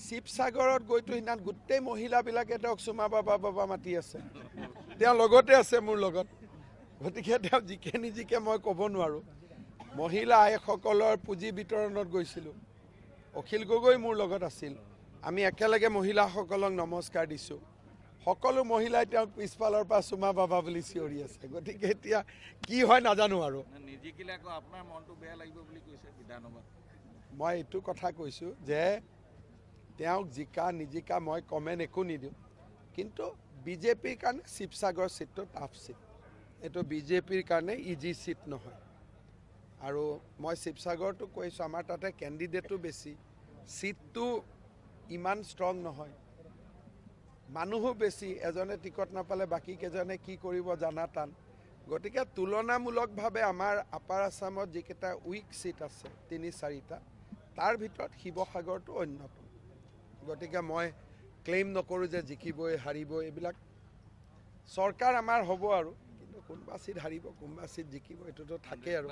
শিৱসাগৰত গৈতো সিদিনা গোটেই মহিলাবিলাকে তেওঁক চুমা বাবা বাবা মাতি আছে। তেওঁ লগতে আছে মোৰ লগত, গতিকে তেওঁ জিকে নিজিকে মই ক'ব নোৱাৰোঁ। মহিলা আইসকলৰ পুঁজি বিতৰণত গৈছিলোঁ, অখিল গগৈ মোৰ লগত আছিল। আমি একেলগে মহিলাসকলক নমস্কাৰ দিছোঁ। সকলো মহিলাই তেওঁক পিছফালৰ পৰা চুমা বাবা বুলি চিঞৰি আছে। গতিকে এতিয়া কি হয় নাজানো আৰু। নিজিকিলে আকৌ আপোনাৰ মনটো বেয়া লাগিব বুলি কৈছে বিধানসভাত। মই এইটো কথা কৈছোঁ যে তেওঁক জিকা নিজিকা মই কমেণ্ট একো নিদিওঁ, কিন্তু বিজেপিৰ কাৰণে শিৱসাগৰ চিটটো টাফ চিট। এইটো বিজেপিৰ কাৰণে ইজি চিট নহয়। আৰু মই শিৱসাগৰটো কৈছোঁ, আমাৰ তাতে কেণ্ডিডেটো বেছি, চিটটো ইমান ষ্ট্ৰং নহয়, মানুহো বেছি। এজনে টিকট নাপালে বাকী কেইজনে কি কৰিব জানা টান। গতিকে তুলনামূলকভাৱে আমাৰ আপাৰ আছামত যিকেইটা উইক চিট আছে ৩-৪টা, তাৰ ভিতৰত শিৱসাগৰটো অন্যতম। গতিকে মই ক্লেইম নকৰোঁ যে জিকিবই হাৰিবই, এইবিলাক চৰকাৰ আমাৰ হ'ব আৰু, কিন্তু কোনোবা চিট হাৰিব কোনোবা চিট জিকিব, এইটোতো থাকেই আৰু।